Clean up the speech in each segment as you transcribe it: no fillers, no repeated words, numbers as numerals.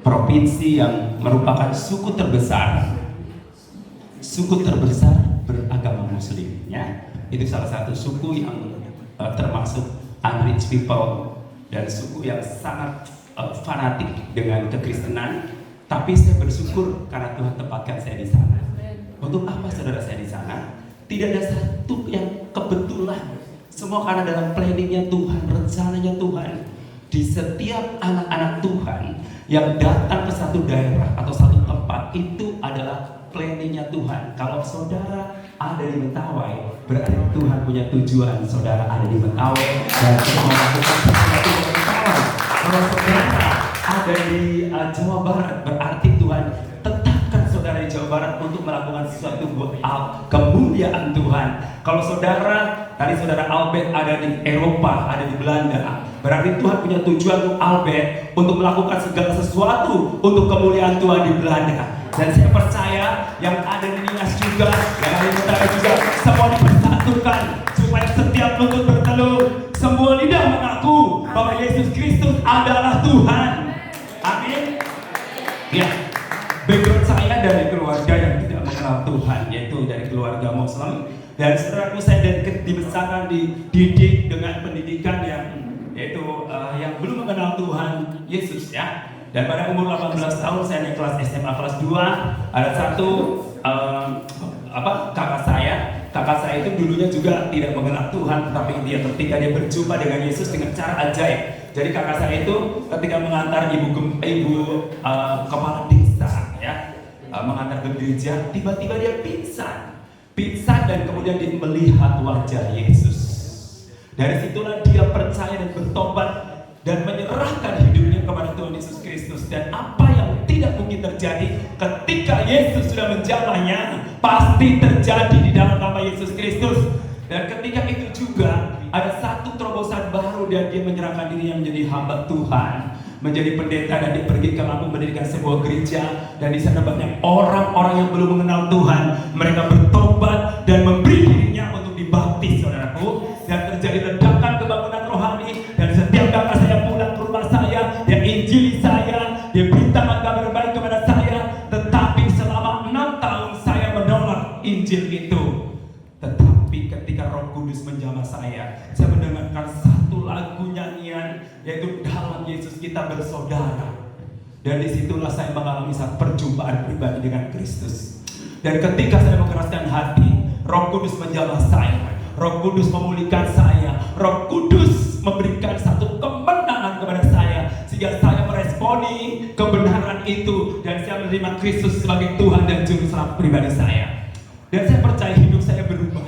provinsi yang merupakan suku terbesar beragama Muslim, ya. Itu salah satu suku yang termasuk unreached people dan suku yang sangat fanatik dengan kekristenan. Tapi saya bersyukur karena Tuhan tempatkan saya di sana. Untuk apa saudara saya di sana? Tidak ada satu yang kebetulan. Semua karena dalam planningnya Tuhan, rencananya Tuhan. Di setiap anak-anak Tuhan yang datang ke satu daerah atau satu tempat, itu adalah planningnya Tuhan. Kalau saudara ada di Mentawai, berarti Tuhan punya tujuan saudara ada di Mentawai dan sedang melakukan sesuatu di Mentawai. Kalau saudara ada di Jawa Barat, berarti Tuhan tetapkan saudara di Jawa Barat untuk melakukan sesuatu buat kemuliaan Tuhan. Kalau saudara, tadi saudara Albert ada di Eropa, ada di Belanda, berarti Tuhan punya tujuan untuk Albert untuk melakukan segala sesuatu untuk kemuliaan Tuhan di Belanda. Dan saya percaya yang ada di Nias juga, yang ada di Mentawai juga, semua dipersatukan supaya setiap lutut berteluh, semua lidah mengaku bahwa Yesus Kristus adalah Tuhan. Amin. Ya, background saya dari keluarga yang tidak mengenal Tuhan, yaitu dari keluarga Muslim. Dan saudaraku, saya dibesarkan, dididik dengan pendidikan yang yang belum mengenal Tuhan Yesus, ya. Dan pada umur 18 tahun saya naik kelas SMA kelas 2, ada satu kakak saya itu dulunya juga tidak mengenal Tuhan, tetapi ketika dia berjumpa dengan Yesus dengan cara ajaib. Jadi kakak saya itu ketika mengantar ibu kepala desa, ya, mengantar ke gereja, tiba-tiba dia pingsan dan kemudian dia melihat wajah Yesus. Dari situlah dia percaya dan bertobat dan menyerahkan hidupnya kepada Tuhan Yesus Kristus. Dan apa yang tidak mungkin terjadi ketika Yesus sudah menjamahnya, pasti terjadi di dalam nama Yesus Kristus. Dan ketika itu juga ada satu terobosan baru dan dia menyerahkan dirinya menjadi hamba Tuhan, menjadi pendeta, dan dia pergi ke Lampung mendirikan sebuah gereja. Dan di sana banyak orang-orang yang belum mengenal Tuhan, mereka bertobat dan memberi dirinya untuk dibaptis, saudaraku. Dan terjadi ledakan kebangunan rohani. Dan setiap kakak saya pulang ke rumah saya, dia injili saya, dia beritakan kabar baik kepada saya. Tetapi selama 6 tahun saya menolak Injil itu. Tetapi ketika Roh Kudus menjamah saya mendengarkan satu lagu nyanyian, yaitu dalam Yesus kita bersaudara. Dan disitulah saya mengalami satu perjumpaan pribadi dengan Kristus. Dan ketika saya mengeraskan hati, Roh Kudus menjamah saya, Roh Kudus memulihkan saya, Roh Kudus memberikan satu kemenangan kepada saya, sehingga saya meresponi kebenaran itu dan saya menerima Kristus sebagai Tuhan dan Juru Selamat pribadi saya. Dan saya percaya hidup saya berubah.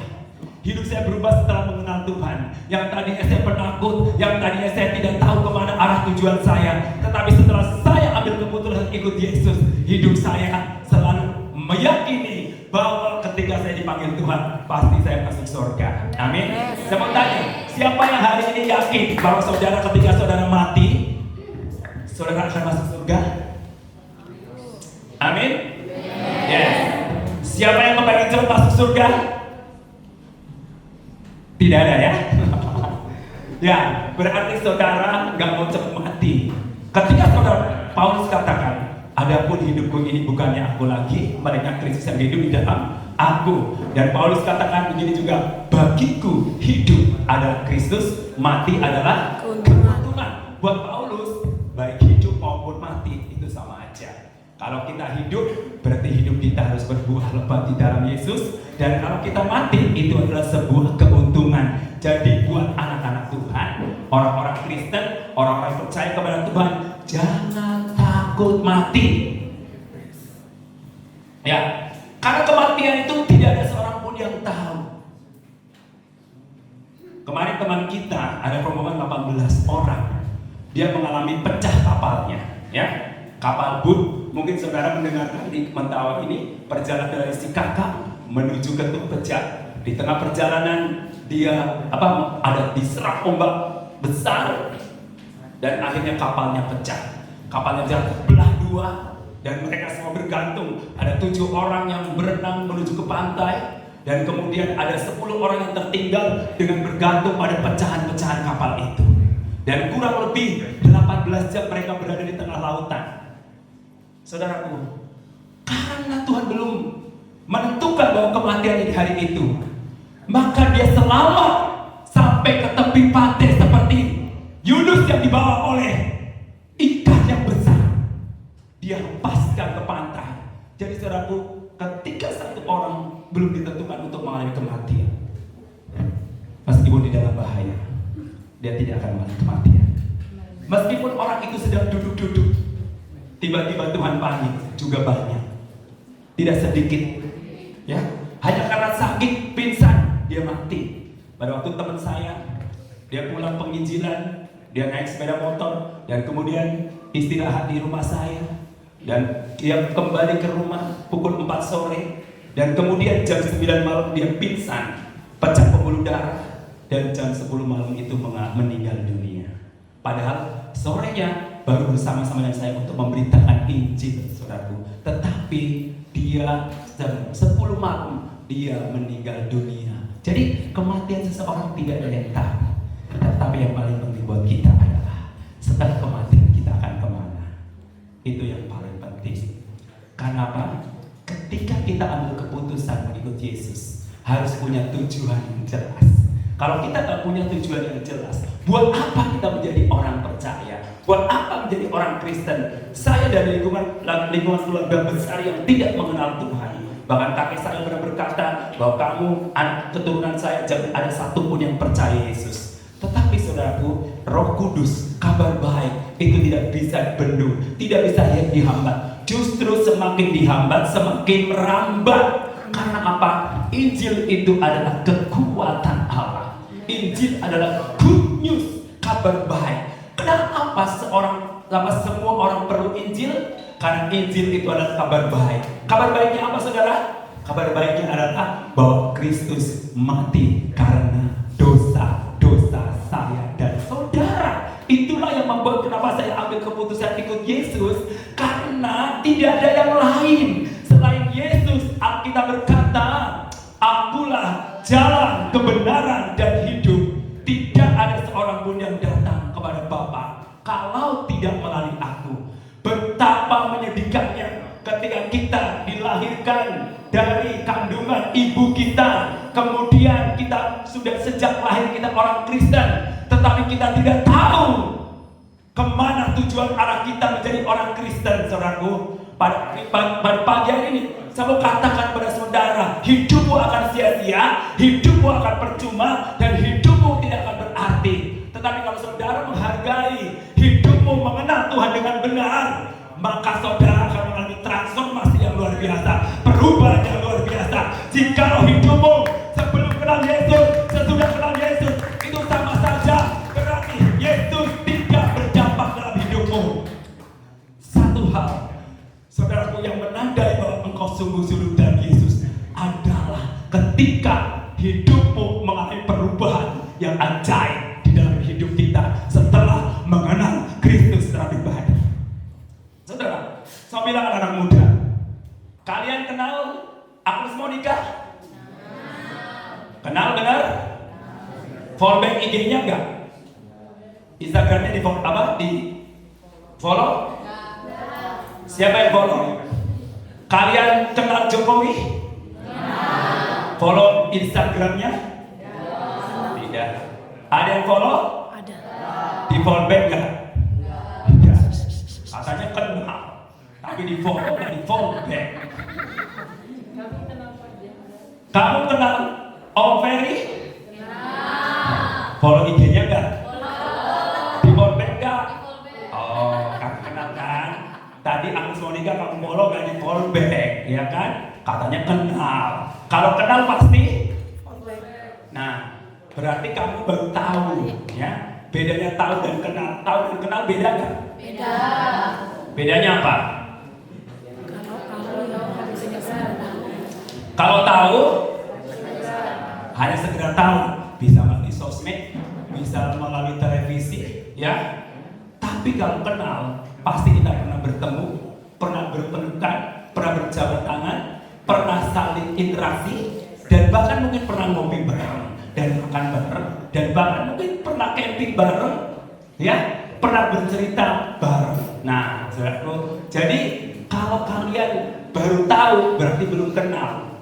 Hidup saya berubah setelah mengenal Tuhan. Yang tadinya saya penakut, yang tadinya saya tidak tahu kemana arah tujuan saya, tetapi setelah saya ambil keputusan ikut Yesus, hidup saya selalu meyakini bahwa ketika saya dipanggil Tuhan, pasti saya masuk surga. Amin. Saya mau tanya, siapa yang hari ini yakin bahwa saudara ketika saudara mati, saudara akan masuk surga? Amin. Yes. Siapa yang kepengen cepat masuk surga? Tidak ada, ya? Ya, berarti saudara nggak mau cepat mati. Ketika saudara Paulus katakan, adapun hidupku ini bukannya aku lagi, melainkan Kristus yang hidup di dalam aku. Dan Paulus katakan begini juga, bagiku hidup adalah Kristus, mati adalah keuntungan. Buat Paulus, baik hidup maupun mati itu sama aja. Kalau kita hidup, berarti hidup kita harus berbuah lebat di dalam Yesus. Dan kalau kita mati, itu adalah sebuah keuntungan. Jadi buat anak-anak Tuhan, orang-orang Kristen, orang-orang yang percaya kepada Tuhan, jangan takut mati. Ya, karena kematian itu tidak ada seorang pun yang tahu. Kemarin teman kita ada rombongan 18 orang, dia mengalami pecah kapalnya, ya. Kapal but, mungkin saudara mendengarkan di Mentawai ini, perjalanan dari si kakak menuju ke Tuk Pejat. Di tengah perjalanan dia ada diserang ombak besar dan akhirnya kapalnya pecah. Kapalnya jatuh belah dua dan mereka semua bergantung. Ada 7 orang yang berenang menuju ke pantai dan kemudian ada 10 orang yang tertinggal dengan bergantung pada pecahan-pecahan kapal itu. Dan kurang lebih 18 jam mereka berada di tengah lautan. Saudaraku, karena Tuhan belum menentukan bahwa kematian di hari itu, maka dia selamat sampai ke tepi pantai seperti Yunus yang dibawa oleh ikan yang besar. Dia lepaskan ke pantai. Jadi saudaraku, ketika satu orang belum ditentukan untuk mengalami kematian, meskipun di dalam bahaya, dia tidak akan mengalami kematian. Meskipun orang itu sedang duduk-duduk, tiba-tiba Tuhan panggil, juga banyak, tidak sedikit, ya, hanya karena sakit, pingsan, dia mati. Pada waktu teman saya, dia pulang penginjilan, dia naik sepeda motor, dan kemudian istirahat di rumah saya, dan dia kembali ke rumah pukul 4 sore, dan kemudian jam 9 malam dia pingsan, pecah pembuluh darah, dan jam 10 malam itu meninggal dunia. Padahal sorenya baru bersama-sama dengan saya untuk memberitakan Injil, saudaraku. Tetapi dia jam 10 malam dia meninggal dunia. Jadi kematian seseorang tidak ada yang tahu. Tetapi yang paling penting buat kita adalah setelah kematian kita akan kemana. Itu yang paling penting. Karena apa? Ketika kita ambil keputusan mengikut Yesus, harus punya tujuan yang jelas. Kalau kita tak punya tujuan yang jelas, buat apa kita menjadi orang percaya? Buat apa menjadi orang Kristen? Saya dari lingkungan keluarga besar yang tidak mengenal Tuhan. Bahkan kakek saya pernah berkata bahwa kamu, anak keturunan saya, jangan ada satupun yang percaya Yesus. Tetapi saudaraku, Roh Kudus, kabar baik itu tidak bisa dibendung, tidak bisa dihambat. Justru semakin dihambat, semakin merambat. Karena apa? Injil itu adalah kekuatan Allah. Injil adalah good news, kabar baik. Kenapa semua orang perlu Injil? Karena Injil itu adalah kabar baik. Kabar baiknya apa, saudara? Kabar baiknya adalah bahwa Kristus mati karena dosa-dosa saya dan saudara. Itulah yang membuat kenapa saya ambil keputusan ikut Yesus. Karena tidak ada yang lain selain Yesus. Alkitab berkata, akulah jalan, kebenaran, dan hidup. Tidak ada seorang pun yang datang kepada Bapa kalau tidak melalui aku. Betapa menyedihkannya ketika kita dilahirkan dari kandungan ibu kita, kemudian kita sudah sejak lahir kita orang Kristen, tetapi kita tidak tahu kemana tujuan arah kita menjadi orang Kristen, saudaraku. Pada pagi hari ini, saya mau katakan pada saudara, hidupmu akan sia-sia, hidupmu akan percuma, dan hidupmu tidak akan berarti. Tetapi kalau saudara menghargai hidupmu, mengenal Tuhan dengan benar, maka saudara akan mengalami transformasi yang luar biasa, perubahan yang luar biasa. Jika hidupmu sebelum kenal Yesus, sesudah kenal Yesus, itu sama saja berarti Yesus tidak berdampak dalam hidupmu. Satu hal, saudaraku, yang menandai bahwa engkau sungguh-sungguh dan Yesus adalah ketika hidupmu mengalami perubahan yang ajaib di dalam hidup kita setelah mengenal Kristus secara pribadi. Saudara, saya bilang anak muda, kalian kenal Agnes Monica? Kenal benar? Follow back IG-nya enggak? Instagramnya di follow? Siapa yang follow? Kalian kenal Jokowi? Follow Instagramnya? Tidak. Ada yang follow? Ada. Di follow back enggak? Tidak. Katanya kenal, tapi di follow enggak di follow back. Kamu kenal Om Ferry? Follow IG-nya enggak? Di follow back enggak? Oh, kamu kenal kan? Tadi Agnes Monica kamu follow gak di follow back, ya kan? Katanya kenal. Kalau kenal pasti? Nah, berarti kamu baru tahu, ya? Bedanya tahu dan kenal. Tahu dan kenal beda gak? Beda. Bedanya apa? Kalau tahu, hanya sekedar tahu, bisa melalui sosmed, bisa melalui televisi, ya. Tapi kalau kenal, pasti kita pernah bertemu, pernah berpelukan, pernah berjabat tangan, pernah saling interaksi, dan bahkan mungkin pernah ngopi bareng, dan makan bareng, dan bahkan mungkin pernah camping bareng, ya, pernah bercerita bareng. Nah, saudaraku, jadi kalau Kalau kalian baru tahu, berarti belum kenal.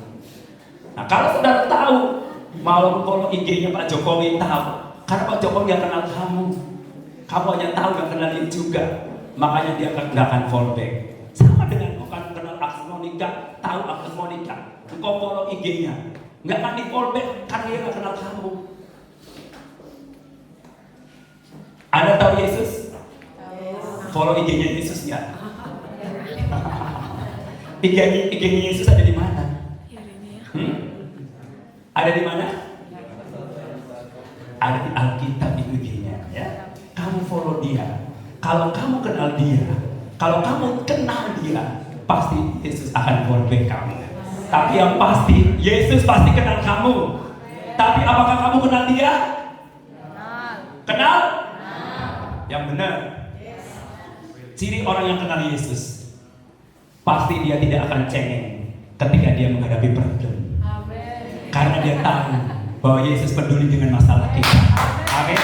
Nah, kalau saudara tahu, mau follow IG-nya Pak Jokowi tahu, karena Pak Jokowi nggak kenal kamu. Kamu hanya tahu, nggak kenalin juga. Makanya dia nggak akan follow back. Sama dengan kau kan kenal Agnes Monica, tahu Agnes Monica, engkau follow IG-nya, nggak akan di follow back karena dia nggak kenal kamu. Anda tahu Yesus? Follow IG-nya Yesus nggak? IG-nya Yesus ada di mana? Ada di mana? Ada di Alkitab IG-nya, ya. Kamu follow dia. Kalau kamu kenal dia, kalau kamu kenal dia, pasti Yesus akan follow back kamu. Tapi yang pasti, Yesus pasti kenal kamu. Tapi apakah kamu kenal dia? Kenal? Yang benar. Ciri orang yang kenal Yesus, pasti dia tidak akan cengeng ketika dia menghadapi problem. Karena dia tahu bahwa Yesus peduli dengan masalah kita. Amin.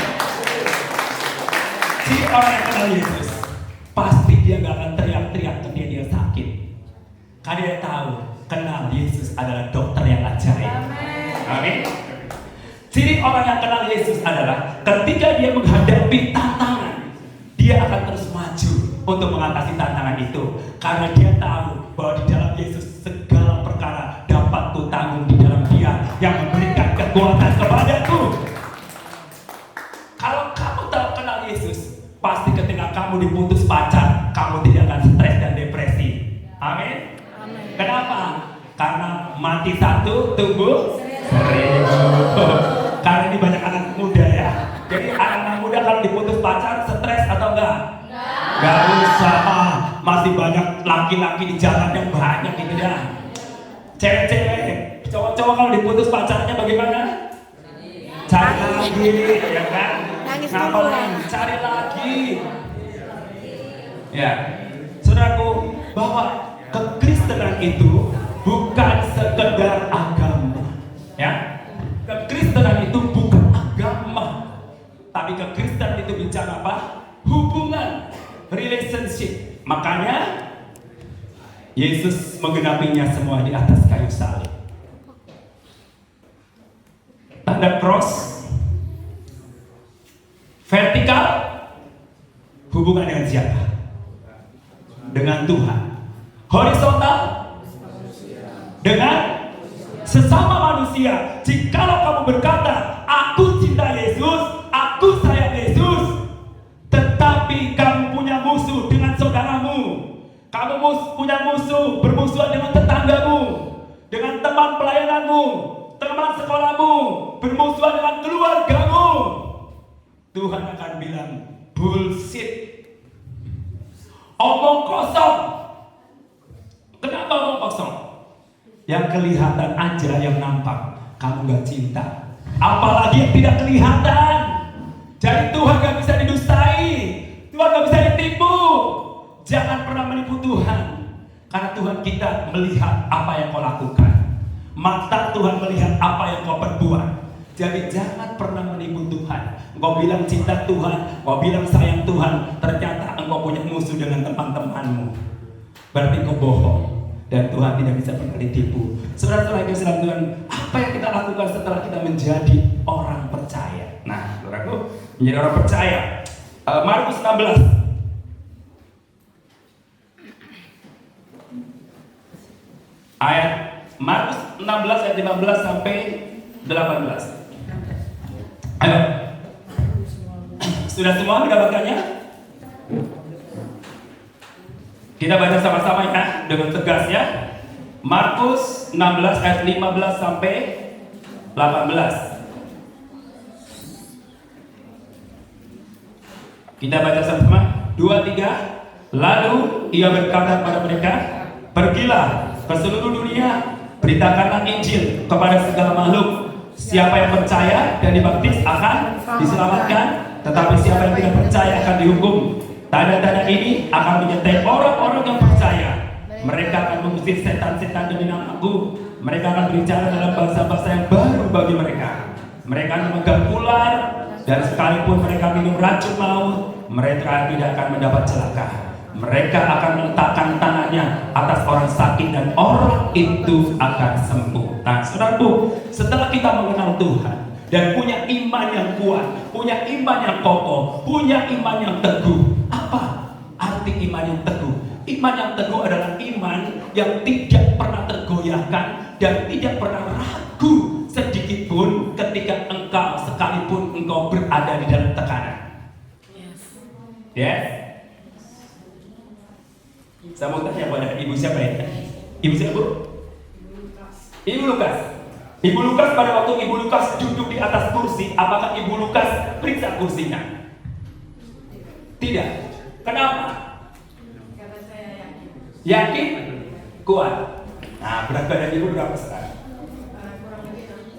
Ciri orang yang kenal Yesus, pasti dia gak akan teriak-teriak ketika dia sakit. Karena dia tahu, kenal Yesus adalah dokter yang ajaib. Amin. Ciri orang yang kenal Yesus adalah ketika dia menghadapi tantangan, dia akan terus maju untuk mengatasi tantangan itu. Karena dia tahu bahwa di dalam Yesus segala perkara dapat kutanggung di dalam Dia yang memberikan kekuatan kepadaku. Kalau kamu tahu kenal Yesus, pasti ketika kamu diputus pacar, kamu tidak akan stres dan depresi. Amin. Kenapa? Karena mati satu, tumbuh seribu. Karena ini banyak anak muda ya. Jadi anak muda kalau diputus pacar stres atau enggak? Gak usah, masih banyak laki-laki di jalan yang banyak gitu ya. Cewek-cewek, cowok-cowok kalau diputus pacarnya bagaimana? Cari lagi, ya kan? Ngapain? Cari lagi. Ya, saudaraku, bahwa kekristenan itu bukan sekedar agama, ya. Kekristenan itu bukan agama, tapi kekristenan itu bicara apa? Hubungan, relationship. Makanya Yesus menggenapinya semua di atas kayu salib. Tanda cross, vertikal, hubungan dengan siapa? Dengan Tuhan. Horizontal, dengan sesama manusia. Jikalau kamu berkata, aku cinta Yesus, aku sayang Yesus, tetapi kamu punya musuh dengan saudaramu, kamu punya musuh, bermusuhan dengan tetanggamu, dengan teman pelayananmu, teman sekolahmu, bermusuhan dengan keluargamu, Tuhan akan bilang, bullshit, omong kosong. Kenapa omong kosong? Yang kelihatan aja, yang nampak, kamu gak cinta. Apalagi yang tidak kelihatan. Jadi Tuhan gak bisa didustai, Tuhan gak bisa ditipu. Jangan pernah menipu Tuhan, karena Tuhan kita melihat apa yang kau lakukan. Mata Tuhan melihat apa yang kau perbuat. Jadi jangan pernah menipu Tuhan. Engkau bilang cinta Tuhan, engkau bilang sayang Tuhan, ternyata engkau punya musuh dengan teman-temanmu. Berarti engkau bohong, dan Tuhan tidak bisa pernah ditipu. Saudara-saudara yang sedang Tuhan, apa yang kita lakukan setelah kita menjadi orang percaya? Nah, saudaraku, menjadi orang percaya. Markus 16. Ayat Markus 16 ayat 15 sampai 18. Ayo. Sudah semua mendapatkannya? Kita baca sama-sama ya, dengan tegas ya. Markus 16 ayat 15 sampai 18. Kita baca sama-sama. 2, 3. Lalu ia berkata kepada mereka, pergilah ke seluruh dunia, beritakanlah Injil kepada segala makhluk. Siapa yang percaya dan dibaptis akan diselamatkan, tetapi siapa yang tidak percaya akan dihukum. Tanda-tanda ini akan menyertai orang-orang yang percaya. Mereka akan mengusir setan-setan demi nama-Ku. Mereka akan berbicara dalam bahasa-bahasa yang baru bagi mereka. Mereka akan memegang ular, dan sekalipun mereka minum racun maut, mereka tidak akan mendapat celaka. Mereka akan meletakkan tangannya atas orang sakit dan orang itu akan sembuh. Nah, saudaraku, setelah kita mengenal Tuhan dan punya iman yang kuat, punya iman yang kokoh, punya iman yang teguh. Apa arti iman yang teguh? Iman yang teguh adalah iman yang tidak pernah tergoyahkan dan tidak pernah ragu sedikit pun ketika engkau sekalipun engkau berada di dalam tekanan. Yes. Saya mau tanya pada ibu siapa ya? Ibu siapa? Ibu Lukas. Ibu Lukas, pada waktu Ibu Lukas duduk di atas kursi, apakah Ibu Lukas periksa kursinya? Tidak. Kenapa? Karena saya yakin. Yakin? Kuat. Nah, berat badan Ibu berapa sekarang?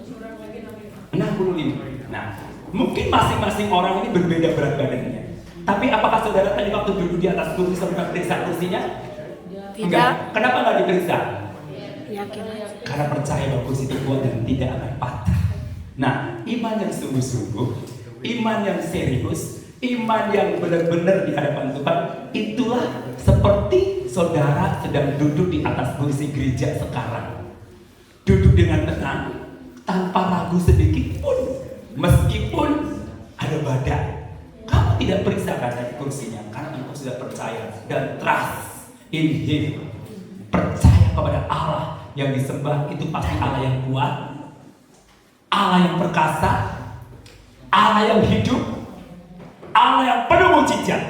Kurang lebih 65. Nah, mungkin masing-masing orang ini berbeda berat badannya. Tapi apakah saudara tadi waktu duduk di atas kursi saudara periksa kursinya? Tidak. Enggak. Kenapa nggak diperiksa? Yakin aja. Karena percaya bahwa kursi itu kuat dan tidak akan patah. Nah, iman yang sungguh-sungguh, iman yang serius, iman yang benar-benar di hadapan Tuhan, itulah seperti saudara sedang duduk di atas kursi gereja sekarang. Duduk dengan tenang, tanpa ragu sedikit pun, meskipun ada badai. Kamu tidak periksa dari kursinya karena engkau sudah percaya dan trust in Him. Percaya kepada Allah yang disembah itu pasti Allah yang kuat, Allah yang perkasa, Allah yang hidup, Allah yang penuh mujizat.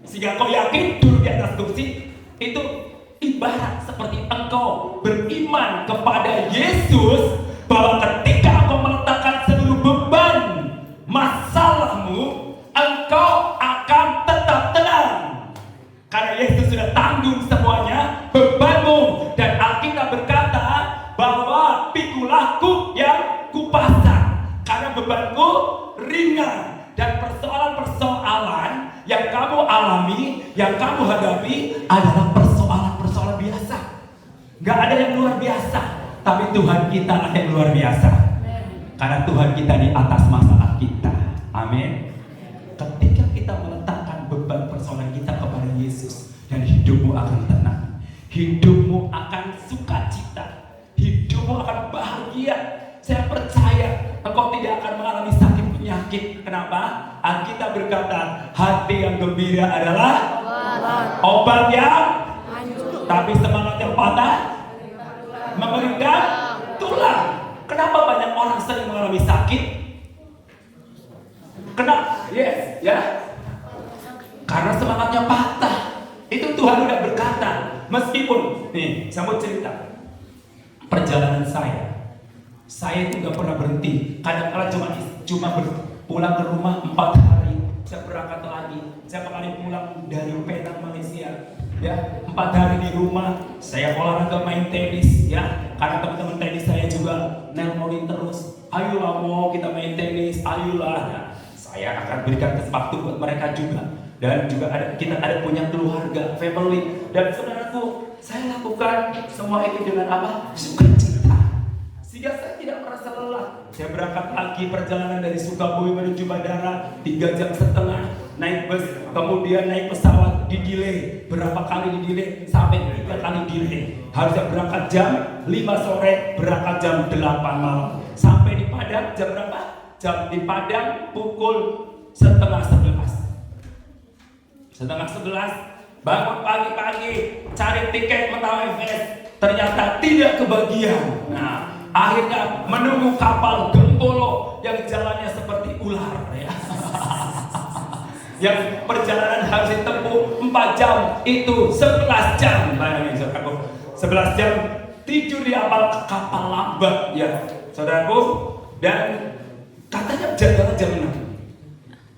Sehingga kau yakin duduk di atas kursi itu ibarat seperti engkau beriman kepada Yesus bahwa ketika engkau meletakkan seluruh beban masalahmu, engkau akan tetap tenang karena Yesus sudah tanggung semuanya bebanmu. Dan Alkitab berkata bahwa pikulah yang kupasang karena bebanku ringan. Dan persoalan-persoalan yang kamu alami, yang kamu hadapi adalah persoalan-persoalan biasa. Gak ada yang luar biasa, tapi Tuhan kita lah yang luar biasa. Karena Tuhan kita di atas masalah kita. Amin. Ketika kita meletakkan beban persoalan kita kepada Yesus, dan hidupmu akan tenang, hidupmu akan sukacita, hidupmu akan bahagia. Saya percaya engkau tidak akan mengalami sakit penyakit. Kenapa? Alkitab berkata, hati yang gembira adalah obat yang hancur, tapi semangat yang patah mengeringkan tulang. Kenapa banyak orang sering mengalami sakit? Kenapa? Yes, ya. Karena semangatnya patah. Itu Tuhan udah berkata. Meskipun, nih, saya mau cerita perjalanan saya itu gak pernah berhenti. Kadang-kadang cuma pulang ke rumah 4 hari, saya berangkat lagi. Saya kembali pulang dari Penang, Malaysia. Ya, 4 hari di rumah, saya olahraga, main tenis. Ya, karena teman-teman tenis saya juga nelponin terus. Ayolah, mau kita main tenis, ayolah. Nah, saya akan berikan kesempatan buat mereka juga. Dan juga kita ada punya keluarga, family. Dan saudaraku, saya lakukan semua itu dengan apa? Sukacita. Sehingga saya tidak merasa lelah. Saya berangkat pagi, perjalanan dari Sukabumi menuju bandara 3,5 jam, naik bus, kemudian naik pesawat, di-delay. Berapa kali di-delay? Sampai 3 kali delay. Harusnya berangkat jam 5 sore, berangkat jam 8 malam. Sampai di Padang jam berapa? Di Padang pukul setengah 11. Bangun pagi-pagi, cari tiket Mentawai Fest, ternyata tidak kebagian. Nah, akhirnya menunggu kapal Gempolo yang jalannya seperti ular, ya. Yang perjalanan harus ditempuh 4 jam, itu 11 jam. Bayangin saudaraku, 11 jam tidur di kapal lambat, ya saudaraku. Dan katanya jadwalnya jam 6.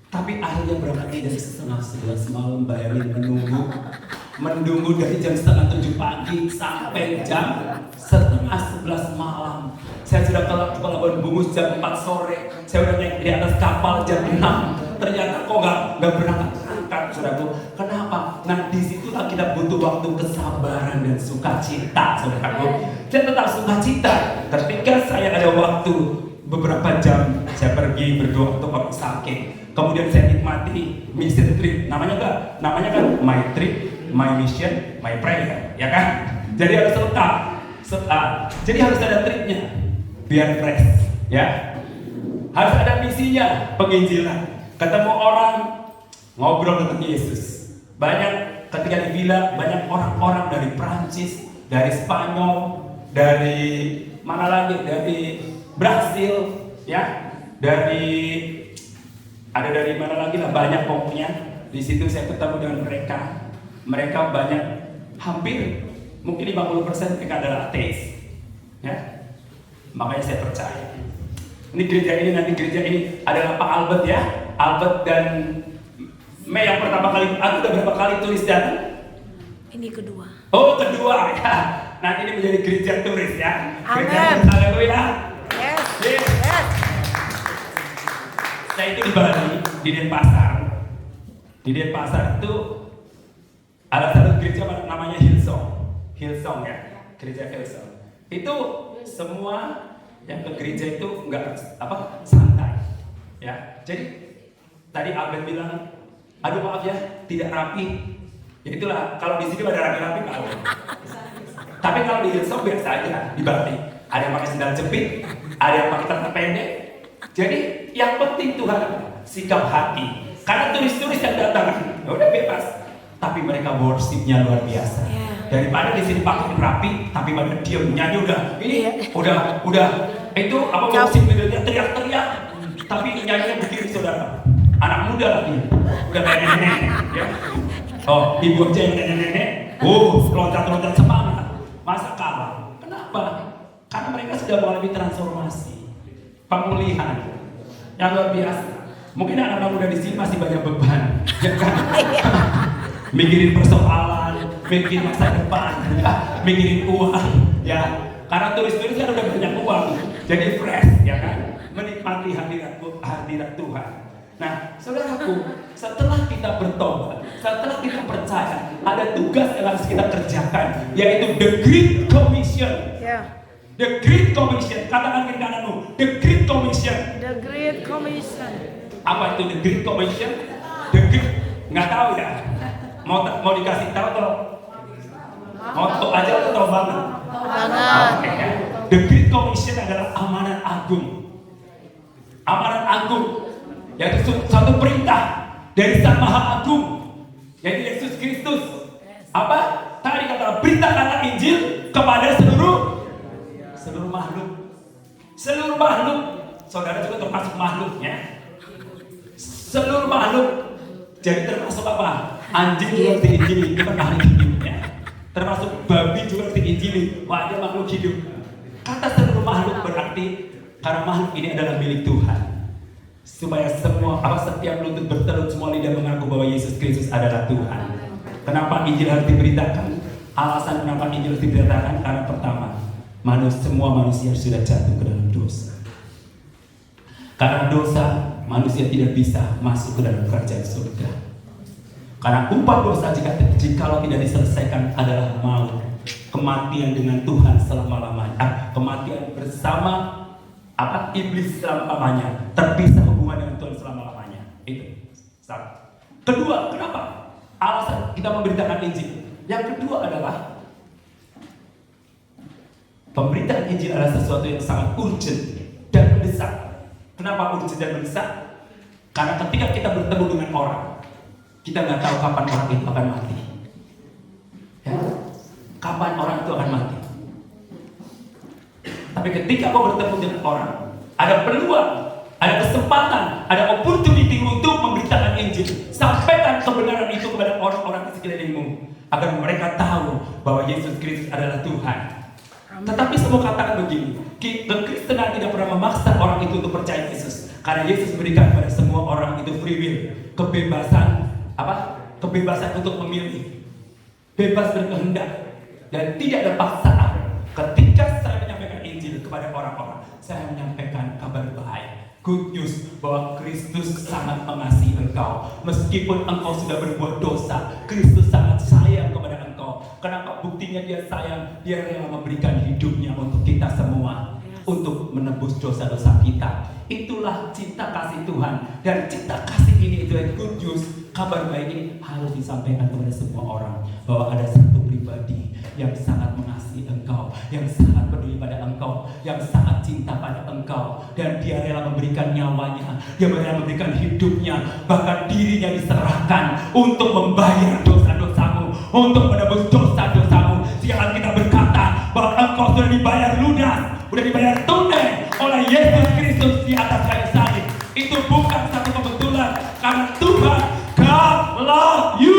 Tapi akhirnya berangkat dari setengah 11 malam. Bayangin menunggu dari jam setengah 7 pagi sampai jam setengah 11 malam. Saya sudah ke Pelabuhan Bungus jam 4 sore. Saya udah naik di atas kapal jam 6. Ternyata kok nggak berangkat, saudaraku. Kenapa? Nah, disitulah kita butuh waktu kesabaran dan sukacita, saudaraku. Saya tetap sukacita ketika saya ada waktu beberapa jam. Saya pergi berdoa untuk orang sakit. Kemudian saya nikmati mission trip. Namanya kan My Trip my mission, my prayer, ya kan? Jadi harus lengkap. Jadi harus ada triknya biar fresh, ya. Harus ada misinya, penginjilan. Ketemu orang, ngobrol tentang Yesus. Banyak ketika di villa, banyak orang-orang dari Prancis, dari Spanyol, dari mana lagi, dari Brasil, ya, dari mana lagi lah, banyak pokoknya. Di situ saya ketemu dengan mereka. Mereka banyak, hampir mungkin 50% mereka adalah ateis, ya. Makanya saya percaya. Ini gereja ini, nanti gereja ini adalah Pak Albert, ya. Albert dan Mei yang pertama kali. Aku udah berapa kali tulis datang? Ini kedua. Oh, kedua, ya. Nanti ini menjadi gereja turis, ya. Amin. Haleluya. Yes. Yes. Yes. Saya itu di Bali, di Denpasar. Di Denpasar itu ada satu gereja namanya Hillsong, ya. Gereja Hillsong. Itu semua yang ke gereja itu enggak santai, ya. Jadi tadi Albert bilang, aduh maaf ya, tidak rapi. Ya itulah, kalau di sini ada rapi-rapi kalau. Tapi kalau di Hillsong biasa aja, di Bali. Ada yang pakai sandal jepit, ada yang pakai celana pendek. Jadi yang penting Tuhan sikap hati. Karena turis-turis yang datang, ya udah bebas. Tapi mereka worshipnya luar biasa. Daripada di sini pakai rapi, tapi pada diam nyanyi udah itu apa musik videonya teriak-teriak, tapi nyanyinya begini saudara. Anak muda lagi, udah kayak nenek, ya. Oh, ibu aja yang nenek-nenek, loncat-loncat semangat. Masa kalah? Kenapa? Karena mereka sudah mengalami transformasi, pemulihan yang luar biasa. Mungkin anak-anak muda di sini masih banyak beban, ya kan? Mikirin persoalan, mikirin masa depan, mikirin uang, ya. Karena turis-turis kan udah banyak uang, jadi fresh, ya kan? Menikmati hadirat Tuhan. Nah, saudaraku, setelah kita bertobat, setelah kita percaya, ada tugas yang harus kita kerjakan, yaitu the Great Commission. The Great Commission, katakan ke kananmu, the Great Commission. The Great Commission. Apa itu the Great Commission? The Great, nggak tahu ya? Mau dikasih tahu atau mau tahu aja atau tahu banget? Okay, ya. The Great Commission adalah amanat agung. Amanat agung, yaitu satu perintah dari Sang Maha Agung, yaitu Yesus Kristus. Apa? Tadi kata beritakanlah Injil kepada seluruh makhluk. Seluruh makhluk. Saudara juga termasuk makhluk, ya. Seluruh makhluk. Jadi termasuk apa? Anjing juga harus diinjili, itu kan makhluk hidup, ya. Termasuk babi juga harus diinjili, wah dia makhluk hidup. Kata seluruh makhluk berarti karena makhluk ini adalah milik Tuhan. Supaya setiap lutut bertelur, semua lidah mengaku bahwa Yesus Kristus adalah Tuhan. Kenapa Injil harus diberitakan? Alasan kenapa Injil harus diberitakan karena pertama, semua manusia sudah jatuh ke dalam dosa. Karena dosa, manusia tidak bisa masuk ke dalam kerajaan surga. Karena upah dosa jikalau tidak diselesaikan adalah maut, kematian dengan Tuhan selama-lamanya, kematian bersama iblis selama-lamanya, terpisah hubungan dengan Tuhan selama-lamanya. Itu satu. Kedua, kenapa? Alasan kita memberitakan Injil. Yang kedua adalah pemberitaan Injil adalah sesuatu yang sangat urgent dan mendesak. Kenapa urgent dan mendesak? Karena ketika kita bertemu dengan orang, kita nggak tahu kapan orang itu akan mati. Ya? Kapan orang itu akan mati? Tapi ketika kau bertemu dengan orang, ada peluang, ada kesempatan, ada opportunity untuk memberitakan Injil. Sampaikan kebenaran itu kepada orang-orang di sekelilingmu, agar mereka tahu bahwa Yesus Kristus adalah Tuhan. Tetapi semua katakan begini, kekristenan tidak pernah memaksa orang itu untuk percaya Yesus, karena Yesus berikan kepada semua orang itu free will, kebebasan kebebasan untuk memilih, bebas berkehendak, dan tidak ada paksaan. Ketika saya menyampaikan Injil kepada orang-orang, saya menyampaikan kabar baik, good news, bahwa Kristus sangat mengasihi engkau. Meskipun engkau sudah berbuat dosa, Kristus sangat sayang kepada engkau. Kenapa? Buktinya dia sayang, dia rela memberikan hidupnya untuk kita semua, untuk menebus dosa-dosa kita. Itulah cinta kasih Tuhan. Dan cinta kasih ini itu good news. Kabar baik ini harus disampaikan kepada semua orang bahwa ada satu pribadi yang sangat mengasihi engkau, yang sangat peduli pada engkau, yang sangat cinta pada engkau, dan dia rela memberikan nyawanya, dia rela memberikan hidupnya, bahkan dirinya diserahkan untuk membayar dosa-dosamu, untuk menebus dosa-dosamu. Sehingga kita berkata bahwa engkau sudah dibayar lunas, sudah dibayar tunai oleh Yesus Kristus di atas kayu salib. Itu bukan satu kebetulan, karena Tuhan God love you.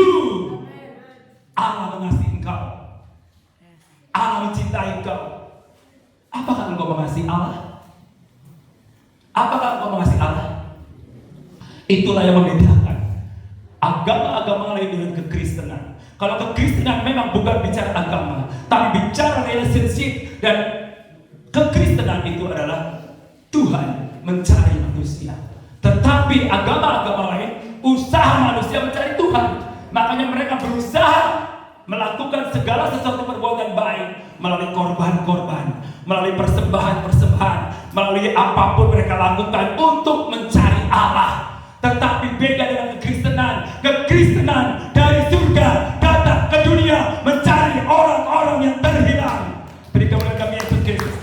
Allah mengasihi engkau. Allah mencintai engkau. Apakah engkau mengasihi Allah? Apakah engkau mengasihi Allah? Itulah yang membedakan agama-agama lain dengan kekristenan. Kalau kekristenan memang bukan bicara agama, tapi bicara relationship, dan kekristenan itu adalah Tuhan mencari manusia. Tetapi agama-agama lain, usaha manusia mencari Tuhan. Makanya mereka berusaha melakukan segala sesuatu perbuatan baik melalui korban-korban, melalui persembahan-persembahan, melalui apapun mereka lakukan untuk mencari Allah. Tetapi beda dengan kekristenan. Kekristenan dari surga datang ke dunia mencari orang-orang yang terhilang. Beri kemuliaan kami Yesus Kristus.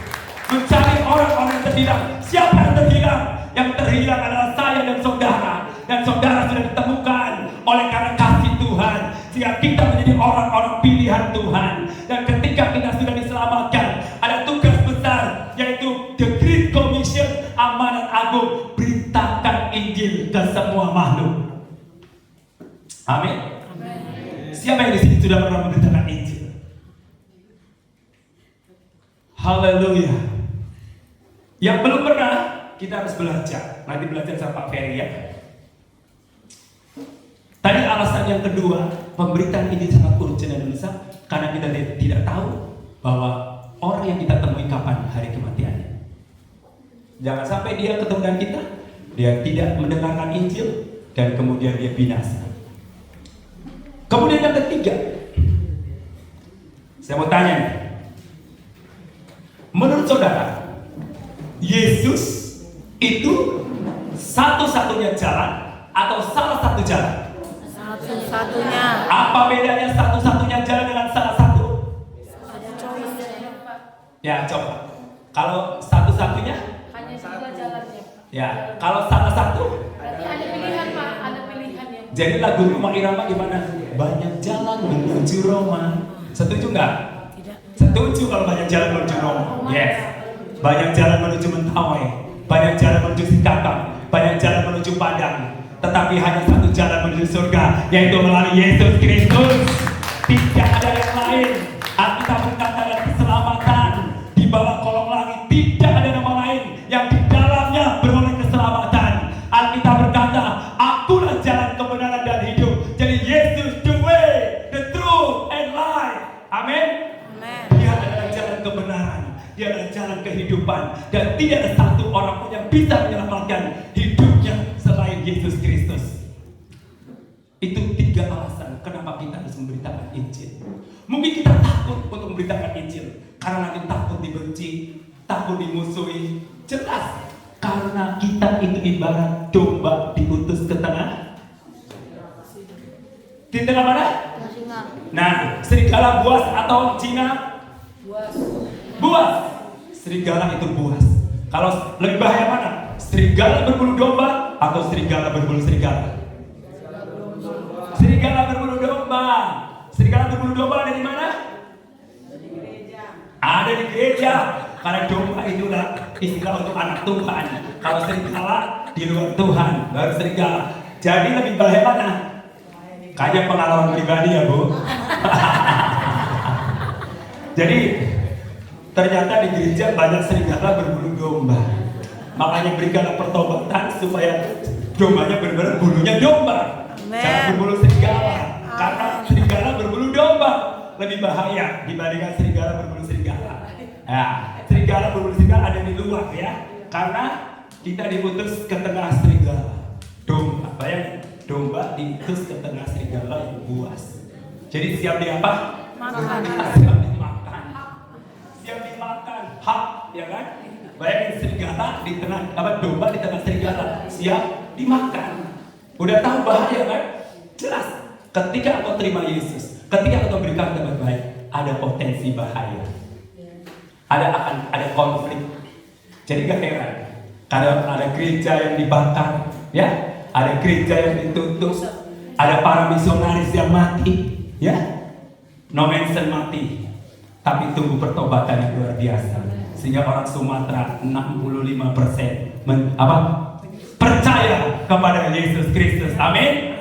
Mencari orang-orang yang terhilang. Siapa yang terhilang? Yang terhilang adalah saya dan saudara. Dan saudara sudah ditemukan oleh karena kasih Tuhan, sehingga kita menjadi orang-orang pilihan Tuhan. Dan ketika kita sudah diselamatkan, ada tugas besar, yaitu The Great Commission, amanat agung, beritakan Injil ke semua makhluk. Amin. Siapa yang di sini sudah pernah memberitakan Injil? Haleluya. Yang belum pernah, kita harus belajar. Nanti belajar sama Pak Ferry ya. Tadi alasan yang kedua, pemberitaan ini sangat urgent dan mendesak, karena kita tidak tahu bahwa orang yang kita temui kapan hari kematiannya. Jangan sampai dia ketemu dengan kita, dia tidak mendengarkan Injil, dan kemudian dia binasa. Kemudian yang ketiga, saya mau tanya nih, menurut saudara, Yesus itu satu-satunya jalan atau salah satu jalan? Satu-satunya. Apa bedanya satu-satunya jalan dengan salah satu? Ya, coba. Kalau satu-satunya? Hanya dua jalannya. Ya, kalau salah satu? Berarti ada pilihan Pak, ada pilihan ya. Jadi lagu Rumah Irama gimana? Banyak jalan menuju Roma. Setuju nggak? Tidak. Setuju kalau banyak jalan menuju Roma. Yes. Banyak jalan menuju Mentawai, banyak jalan menuju Sikakam, banyak jalan menuju Padang. Tetapi hanya satu jalan menuju surga, yaitu melalui Yesus Kristus. Tidak ada yang lain. Alkitab berkata ada keselamatan di bawah kolong langit. Tidak ada nama lain yang di dalamnya beroleh keselamatan. Alkitab berkata, akulah jalan kebenaran dan hidup. Jadi Yesus the way, the truth, and life. Amin. Dia adalah jalan kebenaran, dia adalah jalan kehidupan, dan tidak ada satu orang pun yang bisa menyelamatkan hidupnya selain Yesus Kristus. Itu tiga alasan kenapa kita harus memberitakan Injil. Mungkin kita takut untuk memberitakan Injil karena nanti takut dibenci, takut dimusuhi. Jelas, karena kita itu ibarat domba diutus ke tengah. Di tengah mana? Nah, serigala buas atau Cina? Buas. Serigala itu buas. Kalau lebih bahaya mana? Serigala berbulu domba atau serigala berbulu serigala? Serigala berbulu domba. Serigala berbulu domba ada di mana? Di gereja. Ada di gereja. Karena domba itulah istilah untuk anak Tuhan. Kalau serigala di luar Tuhan, baru serigala. Jadi lebih bahaya mana? Kayak pengalaman pribadi ya Bu. Jadi ternyata di gereja banyak serigala berbulu domba. Makanya berikanlah pertobatan supaya dombanya benar-benar bulunya domba. Jangan berbulu serigala. Karena serigala berbulu domba lebih bahaya dibandingkan serigala berbulu serigala. Ya, serigala berbulu serigala ada di luar ya. Karena kita diutus ke tengah serigala. Domba, bayangin, domba diutus ke tengah serigala yang buas. Jadi siap di apa? Makan. Siap dimakan. Siap dimakan. Hak, ya kan? Bayangin serigala di tengah, domba di tengah serigala, siap dimakan. Udah tahu bahaya kan? Jelas. Ketika engkau terima Yesus, ketika engkau berikan kabar baik, ada potensi bahaya. Ada konflik. Jadi gak heran. Kadang ada gereja yang dibakar, ya, ada gereja yang ditutup, ada para misionaris yang mati, ya. No mention mati, tapi tunggu pertobatan yang luar biasa. Sehingga orang Sumatera 65% percaya kepada Yesus Kristus. Amin.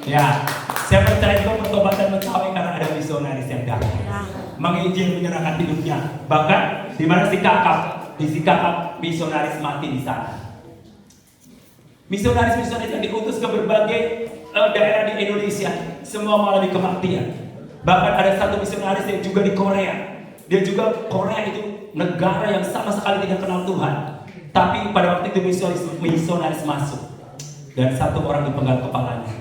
Ya, saya percaya itu pertobatan mencapai karena ada misionaris yang datang, menginjil, menyerahkan hidupnya. Bahkan di mana si kakak misionaris mati di sana. Misionaris yang diutus ke berbagai daerah di Indonesia, semua mengalami kematian. Bahkan ada satu misionaris yang juga di Korea. Dia juga, Korea itu negara yang sama sekali tidak kenal Tuhan. Tapi pada waktu itu misionaris masuk dan satu orang dipenggal kepalanya.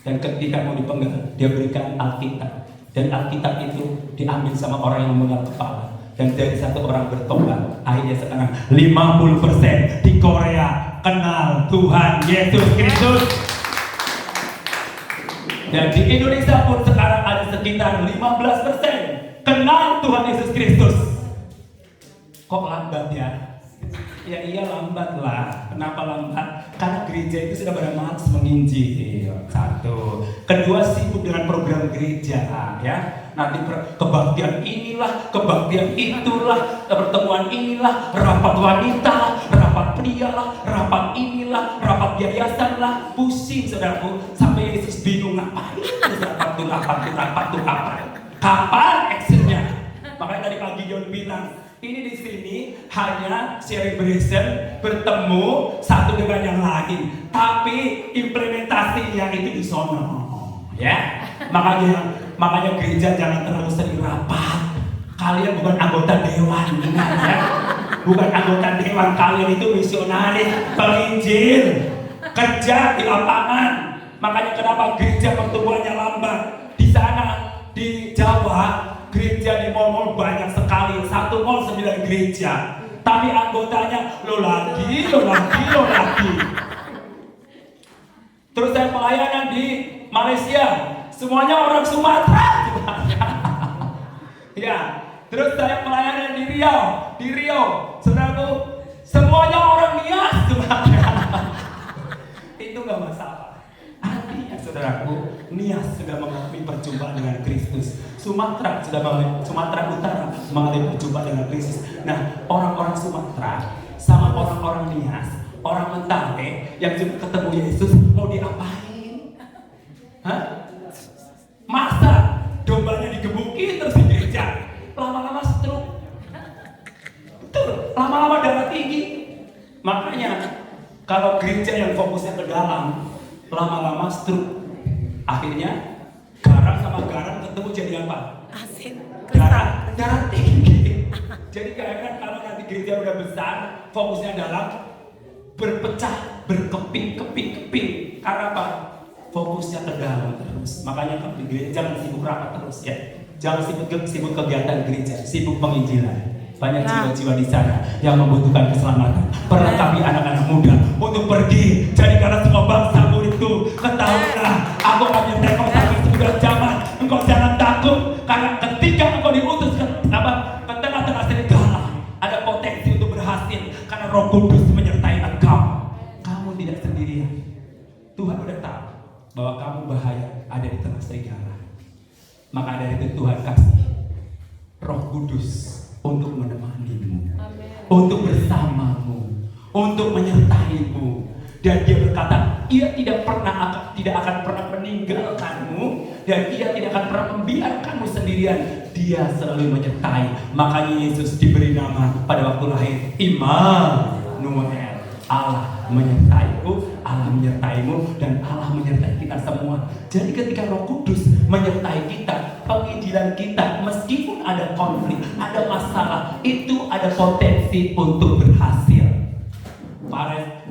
Dan ketika mau dipenggal, dia berikan Alkitab. Dan Alkitab itu diambil sama orang yang memenggal kepala. Dan dari satu orang bertobat. Akhirnya sekarang 50% di Korea kenal Tuhan Yesus Kristus. Dan di Indonesia pun sekarang ada sekitar 15% kenal Tuhan Yesus Kristus. Kok lambat ya? Ya iya lambat lah. Kenapa lambat? Karena gereja itu sudah pada malas menginjil. Satu. Kedua, sibuk dengan program gereja, ya. Nanti kebaktian inilah, kebaktian itulah, pertemuan inilah, rapat wanita, rapat pria lah, rapat inilah, rapat yayasan lah. Pusing saudaraku, sampai Yesus bingung ngapain rapat tuh apa? Kapan actionnya? Makanya tadi pagi John bilang, ini di sini hanya celebration, bertemu satu dengan yang lain, tapi implementasinya itu di sono, ya. Makanya gereja jangan terlalu sering rapat. Kalian bukan anggota dewan, ingat ya. Bukan anggota dewan, kalian itu misionaris, penginjil, kerja di lapangan. Makanya kenapa gereja pertumbuhannya lambat? Di sana di Jawa, gereja di mall-mall banyak sekali. Satu mall 9 gereja. Tapi anggotanya lo lagi. Terus saya pelayanan di Malaysia, semuanya orang Sumatera. Ya. Terus saya pelayanan di Riau, saudaraku, semuanya orang Nias semuanya. Itu nggak masalah. Artinya saudaraku, Nias sudah mengalami perjumpaan dengan Kristus. Sumatera Utara mengalami perjumpaan dengan Kristus. Nah, orang-orang Sumatera sama orang-orang Nias, orang Mentare yang juga ketemu Yesus mau diapain? Hah? Masa dombanya digebukin terus di gereja? Lama-lama stroke. Betul, lama-lama darah tinggi. Makanya kalau gereja yang fokusnya ke dalam, lama-lama stroke. Akhirnya garam sama garam ketemu jadi apa? Asin. Darah tinggi. Jadi kadang kalau nanti gereja udah besar, fokusnya dalam, berpecah, berkeping. Karena apa? Fokusnya ke dalam terus. Makanya kalau di gereja jangan sibuk rapat terus ya. Jangan sibuk kegiatan gereja, sibuk penginjilan. Banyak jiwa-jiwa di sana yang membutuhkan keselamatan. Perlengkapi anak-anak muda untuk pergi. Jadi karena semua bangsa muridku, ketahuilah, aku akan menyertai kau sampai sebulan zaman. Engkau jangan takut, karena ketika engkau diutus ke tengah-tengah serigala, ada potensi untuk berhasil. Karena Roh Kudus menyertai engkau. Kamu tidak sendirian. Tuhan udah tahu bahwa kamu bahaya ada di tengah serigala. Maka dari itu Tuhan kasih Roh Kudus untuk menemanimu, untuk bersamamu, untuk menyertaimu. Dan Dia berkata, Ia tidak akan pernah meninggalkanmu, dan Ia tidak akan pernah membiarkanmu sendirian. Dia selalu menyertai. Makanya Yesus diberi nama pada waktu lahir Immanuel. Allah menyertaimu, Allah menyertaimu, dan Allah menyertai kita semua. Jadi ketika Roh Kudus menyertai kita, penginjilan kita, meskipun ada konflik, ada masalah, itu ada potensi untuk berhasil.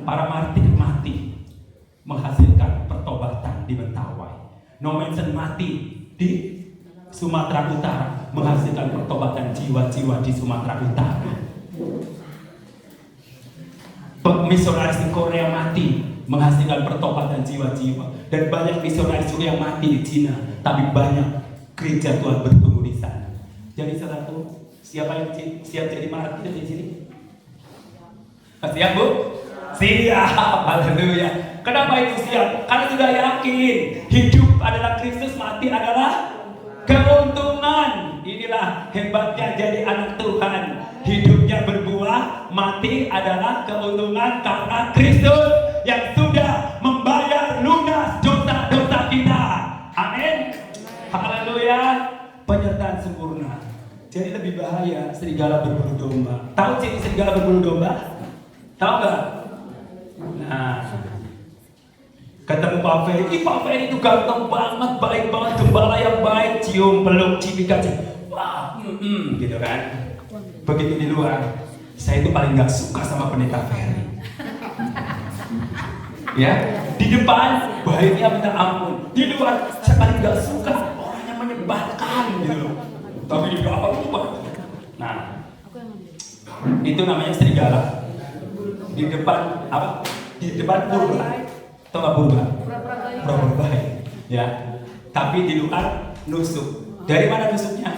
Para martir mati menghasilkan pertobatan di Mentawai. No mention mati di Sumatera Utara menghasilkan pertobatan jiwa-jiwa di Sumatera Utara. Misionaris di Korea mati menghasilkan pertobatan jiwa-jiwa. Dan banyak misionaris juga yang mati di Cina, tapi banyak gereja Tuhan bertumbuh di sana. Jadi saudaraku, siapa yang siap jadi martir di sini? Siap Bu? Siap, haleluya. Kenapa itu siap? Karena sudah yakin hidup adalah Kristus, mati adalah keuntungan. Inilah hebatnya jadi anak Tuhan. Hidupnya berbuah, mati adalah keuntungan karena Kristus yang sudah membayar lunas dosa-dosa kita. Amin. Haleluya. Penyertaan sempurna. Jadi lebih bahaya serigala berbulu domba. Tahu ciri serigala berbulu domba? Tahu nggak? Nah, ketemu Pak Ferry, Pak Ferry itu ganteng banget, baik banget, gembala yang baik, cium, peluk, cipika, wah, gitu kan. Begitu di luar, saya itu paling nggak suka sama pendeta Ferry. Ya, di depan baiknya minta ampun, di luar saya paling nggak suka orangnya menyebalkan gitu loh. Tapi di belakang lupa. Nah, itu namanya serigala. Di depan apa? Di depan purba. Tahu nggak purba? Pura-pura baik. Ya. Tapi di luar nusuk. Dari mana nusuknya?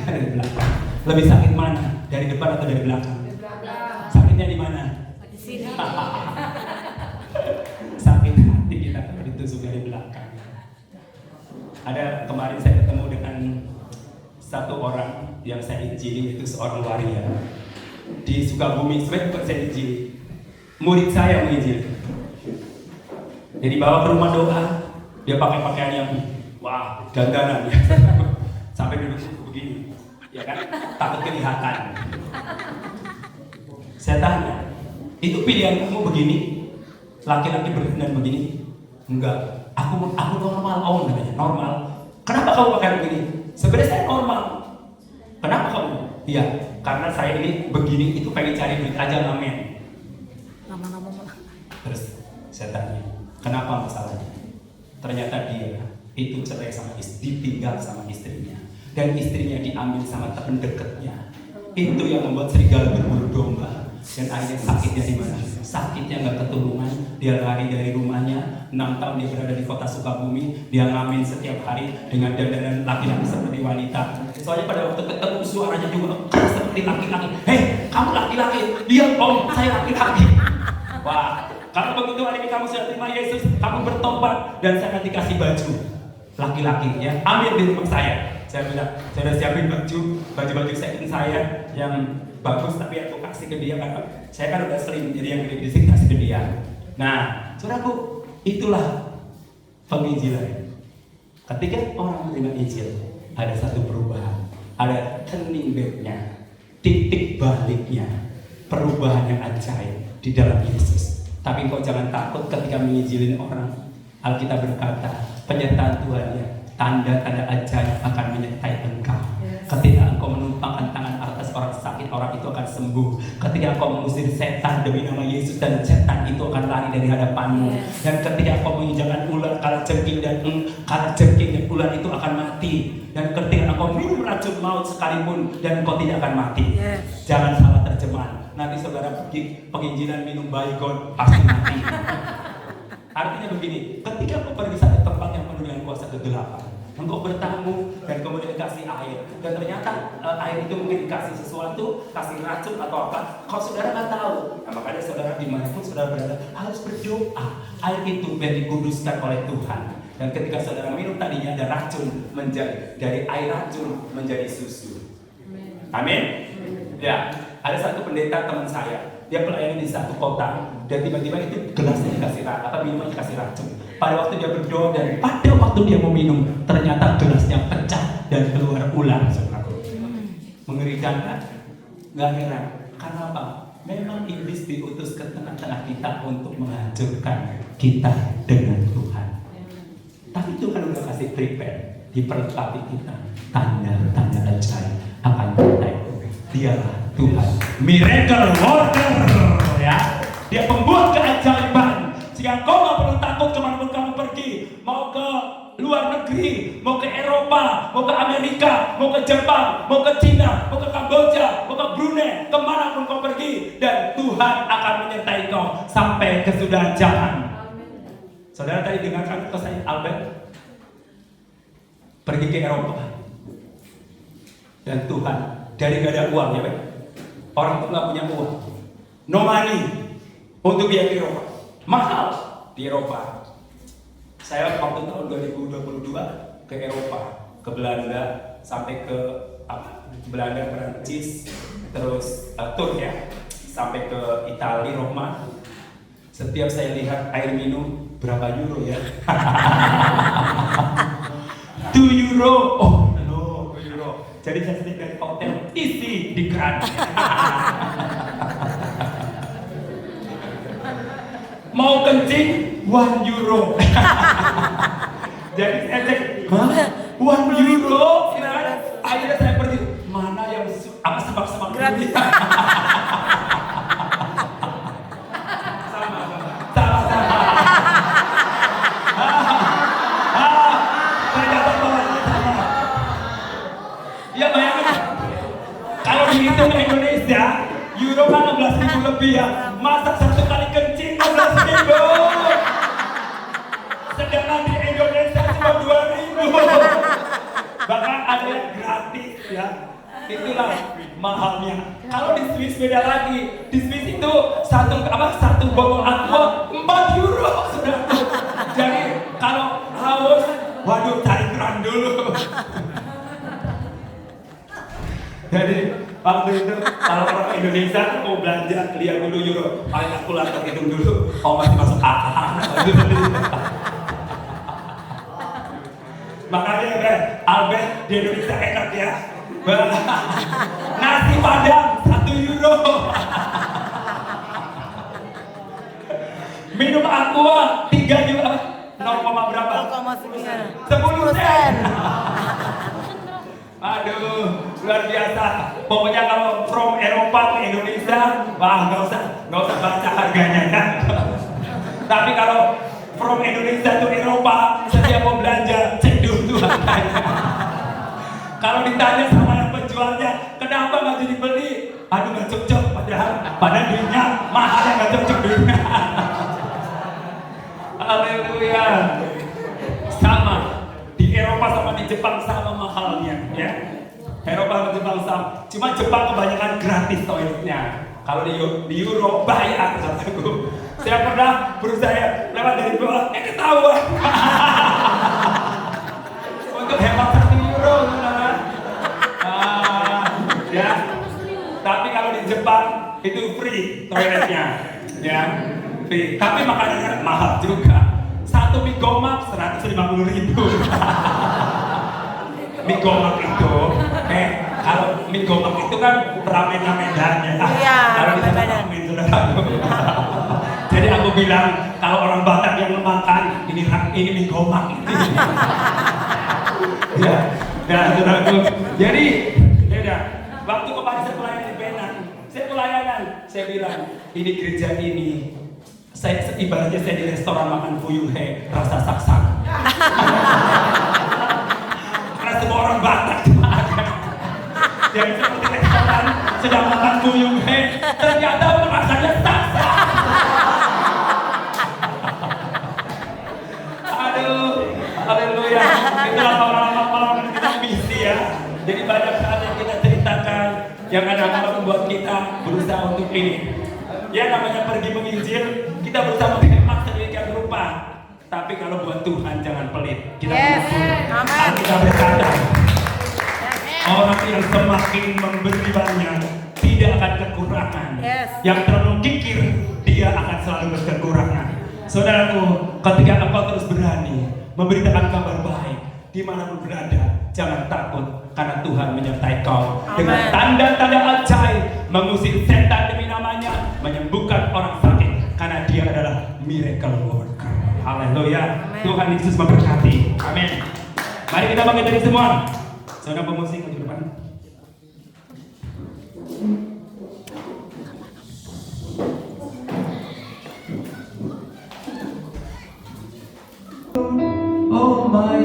Dari belakang. Lebih sakit mana? Dari depan atau dari belakang? Sakitnya di mana? Di sini. Sakit hati kita kalau ditusuk dari belakang. Ada kemarin saya ketemu dengan satu orang yang saya injili, itu seorang waria di Sukabumi. Sebenarnya bukan saya injili, murid saya menginjil. Jadi bawa ke rumah doa, dia pakai pakaian yang wah dandanan ya. Sampai duduk begini, ya kan? Takut kelihatan. Saya tanya, itu pilihan kamu begini? Laki-laki berdandan begini? Enggak, aku normal, om katanya, normal. Kenapa kamu pakai begini? Sebenarnya saya normal. Kenapa kamu? Iya, karena saya ini begini itu pengen cari duit aja, ngamen. Nama-nama. Terus saya tanya, kenapa masalahnya? Ternyata dia itu cerai sama istri, ditinggal sama istrinya, dan istrinya diambil sama teman dekatnya. Itu yang membuat serigala berbulu domba. Dan akhirnya sakitnya di mana? Sakitnya nggak keturunan. Dia lari dari rumahnya. 6 tahun dia berada di kota Sukabumi. Dia ngamen setiap hari dengan dandanan laki-laki seperti wanita. Soalnya pada waktu ketemu suaranya juga seperti laki-laki. Hei, kamu laki-laki? Diam om, saya laki-laki. Wah, kalau begitu hari ini kamu sudah terima Yesus, kamu bertobat dan saya nanti kasih baju laki-laki ya. Ambil di rumah saya. Saya bilang, saya sudah siapin baju second saya yang bagus, tapi aku kasih ke dia karena saya kan udah sering, jadi yang gede-gede sih kasih ke dia. Nah, saudaraku, itulah penginjilan. Ketika orang menerima Injil, ada satu perubahan, ada turning back-nya, titik baliknya, perubahan yang ajaib di dalam Yesus. Tapi kau jangan takut ketika menginjilin orang. Alkitab berkata, penyertaan Tuhannya, tanda-tanda ajaib akan menyertai engkau. Ketika engkau menumpangkan tangan atas orang sakit, orang itu akan sembuh. Ketika engkau mengusir setan demi nama Yesus, dan setan itu akan lari dari hadapanmu. Dan ketika engkau menginjakkan ular, kalajengking dan ular itu akan mati. Dan ketika engkau minum racun maut sekalipun, dan engkau tidak akan mati. Jangan salah terjemahan. Nanti saudara pergi penginjilan minum baygon pasti mati. Artinya begini, ketika engkau pergi satu tempat yang penuh dengan kuasa kegelapan, engkau bertamu dan kemudian dikasih air, dan ternyata air itu mungkin dikasih sesuatu, kasih racun atau apa, kalau saudara nggak tahu. Nah, makanya saudara dimanapun saudara berada harus berdoa air itu biar dikuduskan oleh Tuhan. Dan ketika saudara minum tadinya ada racun, menjadi dari air racun menjadi susu. Amin. Ya, ada satu pendeta teman saya. Dia pelayanan di satu kota dan tiba-tiba itu gelasnya dikasih minuman dikasih racun. Pada waktu dia berdoa dan pada waktu dia mau minum, ternyata gelasnya pecah dan keluar ular. Mengerikan kan? Nggak heran. Karena apa? Memang iblis diutus ke tengah-tengah kita untuk menghancurkan kita dengan Tuhan. Tapi Tuhan udah kasih prepare, diperlengkapi kita tanda-tanda ajaib akan menyertai. Dialah Tuhan, miracle worker, ya. Dia pembuat keajaiban. Sehingga kau nggak perlu takut kemanapun kamu pergi. Mau ke luar negeri, mau ke Eropa, mau ke Amerika, mau ke Jepang, mau ke Cina, mau ke Kamboja, mau ke Brunei, kemanapun kau pergi, dan Tuhan akan menyertai kau sampai kesudahan zaman. Saudara tadi dengarkan pesan Albert pergi ke Eropa, dan Tuhan dari gak ada uang ya Pak, orang tuh nggak punya uang, no money untuk biaya ke Eropa, mahal di Eropa. Saya waktu tahun 2022 ke Eropa, ke Belanda, sampai ke Belanda, Perancis, terus tur ya, sampai ke Italia, Roma. Setiap saya lihat air minum berapa euro ya? 2 euro. Oh no, 2 euro. Jadi saya setiap dari hotel isi di keran. Mau kencing 1 euro. Jadi saya cek, hah? 1 euro? Akhirnya saya pergi, mana yang sebak-sebak Gratis. Ya bayangin, kalau dihitung Indonesia, euro kan 16.000 lebih ya, masak satu kali kencing 16.000. Sedangkan di Indonesia cuma 2.000. Bahkan ada yang gratis ya. Itulah mahalnya. Kalau di Swiss beda lagi. Di Swiss itu satu botol aqua 4 euro sudah. Jadi kalau haus, waduh cari keran dulu. Jadi waktu itu kalau orang Indonesia mau belanja lihat dulu euro, paling kalkulator hitung dulu, oh masih masuk akal. Makanya kan Albert di Indonesia enak ya. Nasi padang 1 euro. Minum aqua 3 euro. 0, berapa? 0,9. 10 sen. Aduh, luar biasa. Pokoknya kalau from Eropa ke Indonesia, wah nggak usah baca harganya kan. Tapi kalau from Indonesia ke Eropa, setiap mau belanja cek dulu harganya. Kalau ditanya sama yang penjualnya, kenapa nggak jadi beli? Aduh nggak cocok, padahal duitnya mahal yang nggak cocok duitnya. Haleluya. Sama di Eropa sama di Jepang sama mahalnya ya. Eropa sama Jepang sama. Cuma Jepang kebanyakan gratis toiletnya. Kalau di Euro bayar satu. Saya pernah berusaha lewat dari bawah, ketahuan. Untuk hemat 1 euro, saudara. Ya. Tapi kalau di Jepang itu free toiletnya, ya. Free. Tapi makanannya mahal juga. Satu mie gomak 150.000. Mie gomak itu, kalau mie gomak itu kan ramennya Medannya. Iya, Kalau di sana Medan. ramen, saudara. Jadi aku bilang kalau orang Batak yang makan ini mie gomak. Ya, saudaraku. Jadi, ya, waktu kemarin saya pelayanan di Penang, saya bilang ini gereja ini. Saya ibaratnya saya di restoran makan fuyung he rasa saksak. Karena semua orang Batak jadi seperti restoran sedang makan fuyung he, ternyata rasanya saksak. Aduh, haleluya. Itulah pengalaman kita misi ya. Jadi banyak hal yang kita ceritakan yang kadang-kadang membuat kita berusaha untuk ini. Ya namanya pergi menginjil, kita berusaha menghemat sedemikian rupa. Tapi kalau buat Tuhan jangan pelit. Kita Amin. kita berkata, orang yang semakin memberi banyak tidak akan kekurangan. Yes. Yang terlalu kikir dia akan selalu berkekurangan. Saudaraku, ketika engkau terus berani memberitakan kabar baik dimanapun berada, jangan takut karena Tuhan menyertai kau dengan tanda-tanda ajaib, mengusir setan demi namanya, menyembuhkan orang sakit karena dia adalah miracle worker. Haleluya. Tuhan Yesus memberkati. Amin. Mari kita bangkit dari semua. Saudara pemusik ke depan. Oh my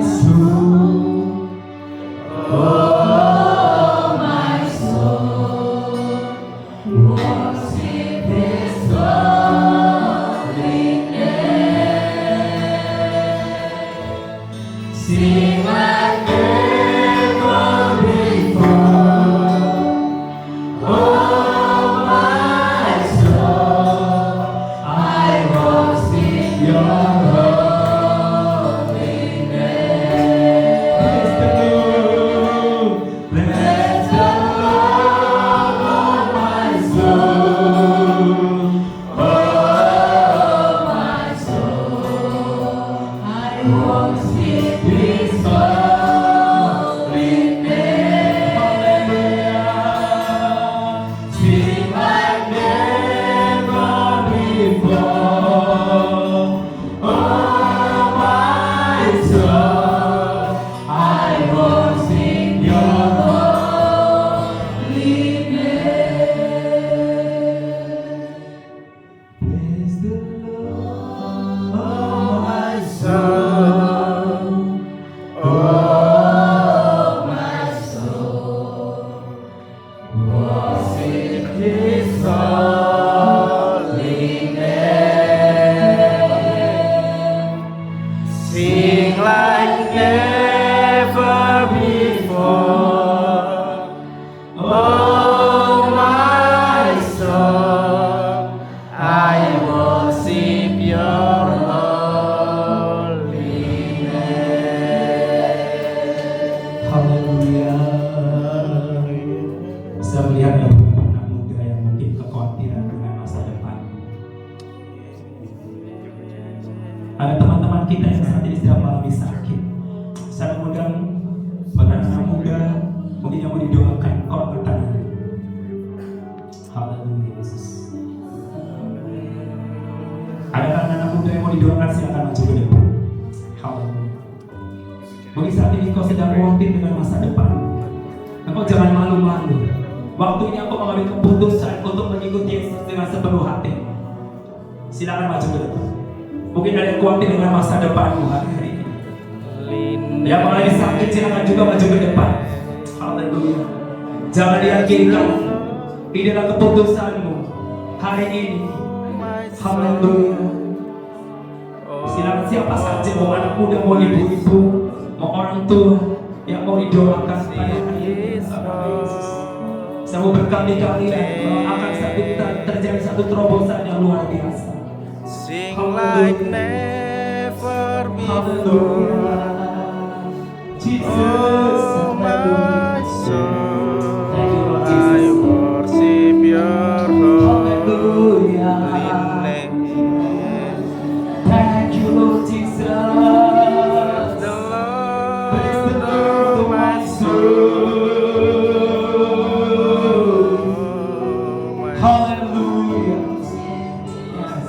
mengangkat engkau angkat tangan. Haleluya Yesus. Adakah anak muda yang mau didoakan, silakan maju ke depan. Haleluya. Bagi saat ini kau sedang khawatir dengan masa depan, engkau jangan malu-malu. Waktunya engkau mengambil keputusan untuk mengikuti Yesus dengan sepenuh hati. Silakan maju ke depan. Mungkin ada yang khawatir dengan masa depanmu hari ini. Yang lagi sakit silakan juga maju ke depan. Haleluya. Jangan diyakinkan di dalam keputusanmu hari ini. Haleluya. Silakan siapa saja, mau anak muda, mau ibu-ibu, mau orang tua yang mau didoakan pada hari ini. Saya mau berkali-kali akan terjadi satu terobosan yang luar biasa. Sing like never before. Jesus, Oh my soul, Thank you, Lord I Jesus. worship your holy Hallelujah. name. Thank you, Lord Jesus. The Praise the Lord Lord, of my soul. My Hallelujah. Yes.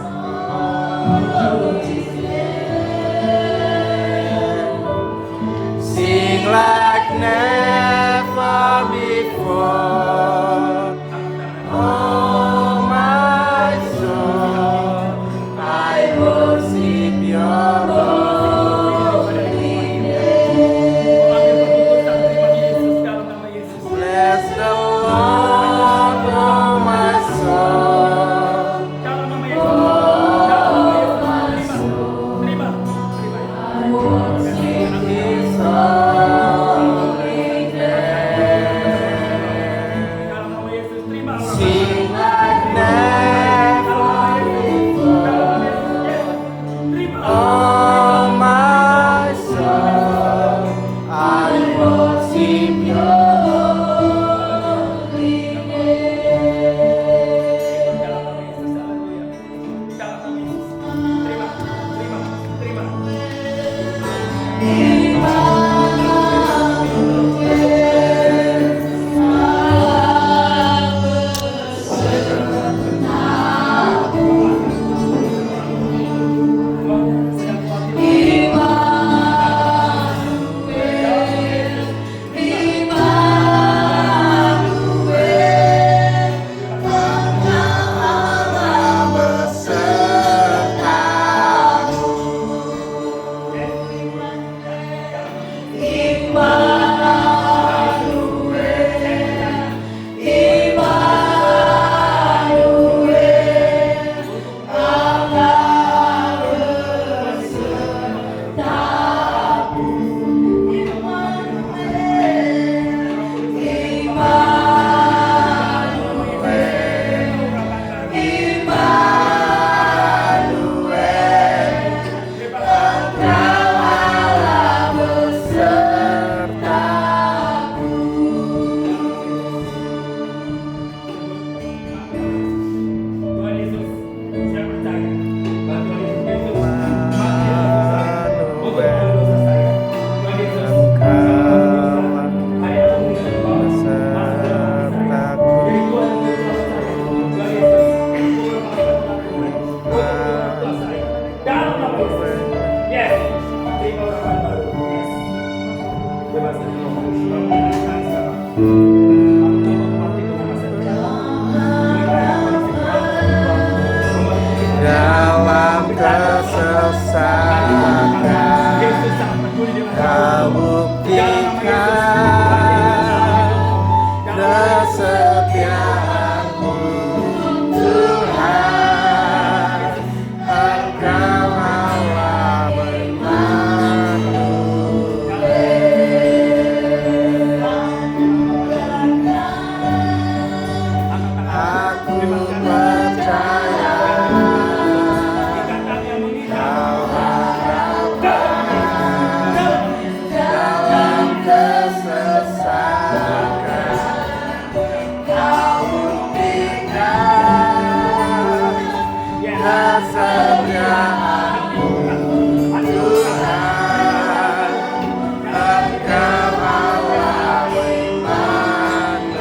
Thank you, Lord Jesus. Sing like never before. Oh my soul, I worship your holy name. Bless the Lord, oh my soul. His holy name. Sing like never before. Oh my soul, I worship your holy Tuhan Yesus, saya percaya bahwa Tuhan Yesus untuk dosa saya. Tuhan Yesus, hari aku mengingat bahwa masa depan saya. Jadi Tuhan yang dosa saya. Tuhan Yesus, untuk dosa saya. Dalam nama Yesus. Yes. Terima urapan baru. Yes. Bebaskan Tuhan. Bebaskan sekarang. Aku mau mati dengan masa depan. dalam kesesakan. Kau buktikan kesetiaan-Mu, Tuhan. Engkau Allah Aku percaya Kau harapkan dalam kesesakan. Kau buktikan kesetiaan-Mu, Tuhan. Engkau Allah Immanuel.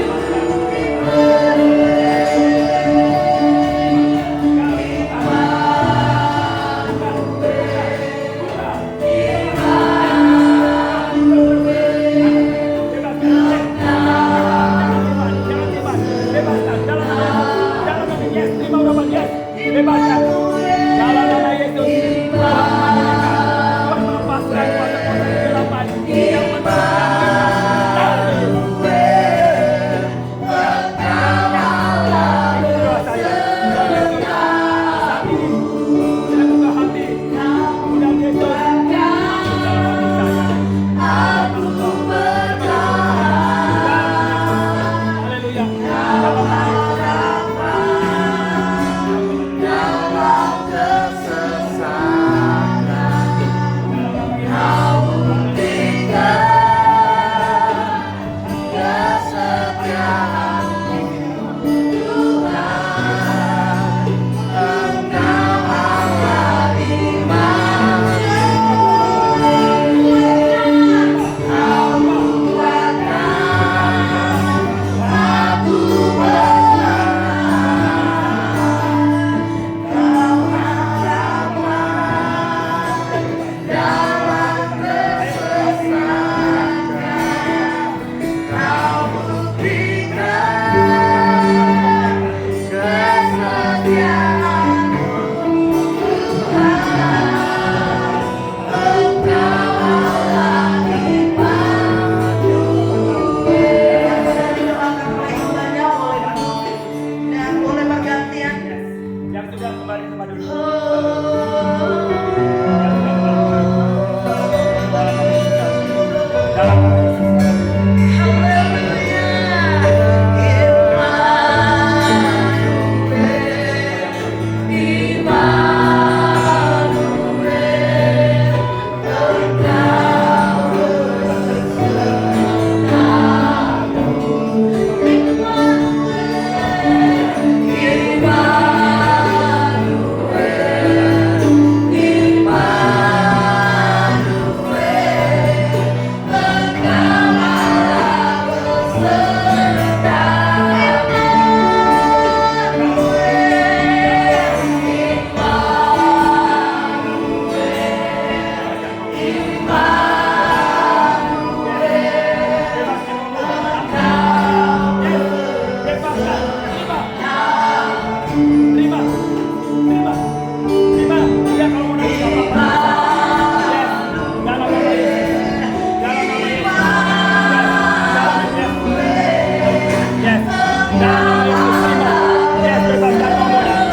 Dalam nama Yesus terima. Yes, bebaskan rombongan.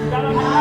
Dalam nama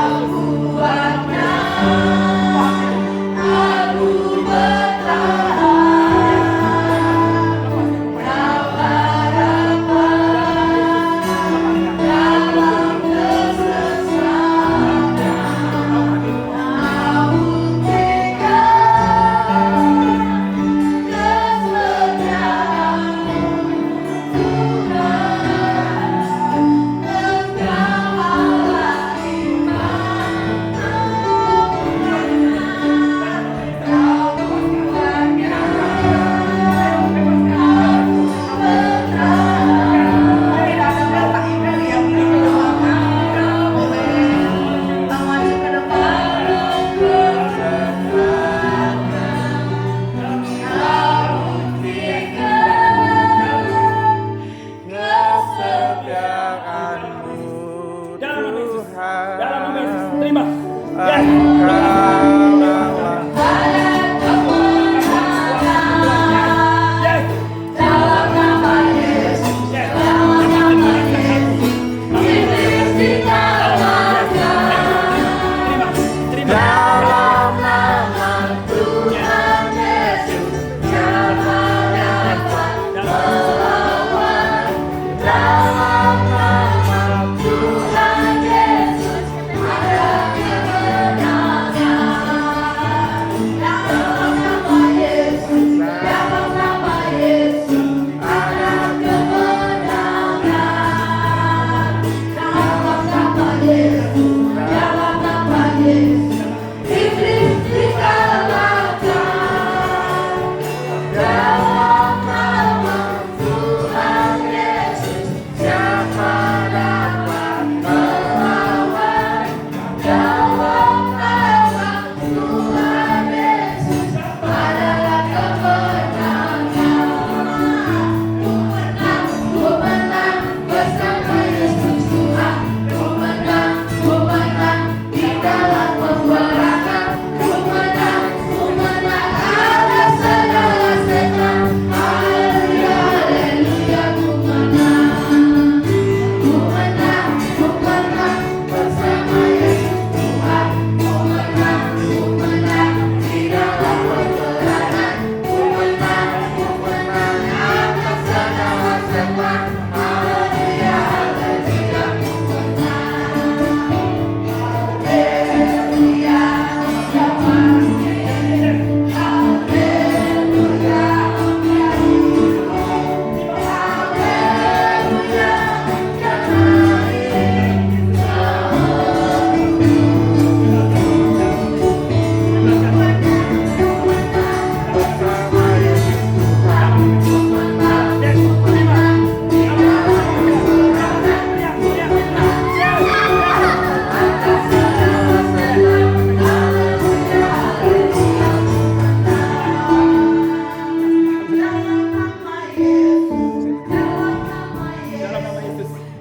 Yesus.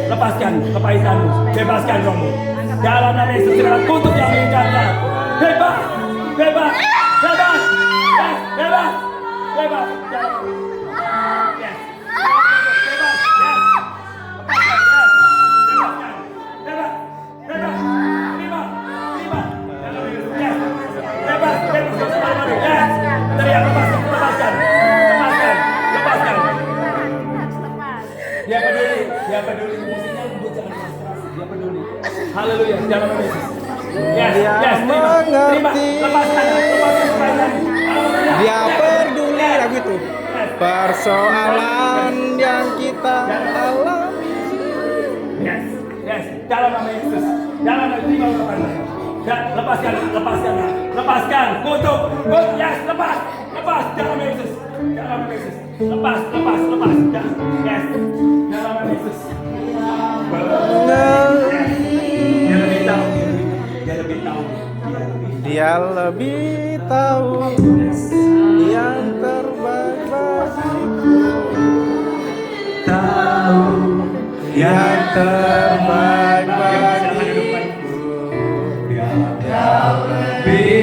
Lepaskan kepahitanmu, bebaskan rohmu. Dalam nama Yesus segala kutuk yang meninggalkan. Bebas, bebas, bebas, yes, bebas, bebas. Yes. Bebas, yes. Lepaskan, yes. Bebaskan, bebas, bebas. Terima, terima. Dalam nama Yesus, yes. Bebas, bebas, baru-baru, yes. Teriak, lepaskan, lepaskan, lepaskan, lepaskan. Dia peduli, dia peduli. Musiknya lembut, jangan keras. Dia peduli. Haleluya, dalam nama Yesus. Yes, yes, terima, terima. Lepaskan, lepaskan kepahitanmu. Dia peduli lagu itu. Persoalan yang kita alami. Yes, yes, dalam nama Yesus. Dalam nama terima ulapannya. Lepaskan, lepaskan, lepaskan. Kutuk, yes, lepas, lepas. Dalam nama Yesus. Dalam nama Yesus. Lepas, lepas, lepas. Yes, dalam nama Yesus. Dia lebih tahu. Dia lebih tahu. Dia lebih tahu yang terbaik bagiku. Tahu Yang terbaik bagiku. Dia lebih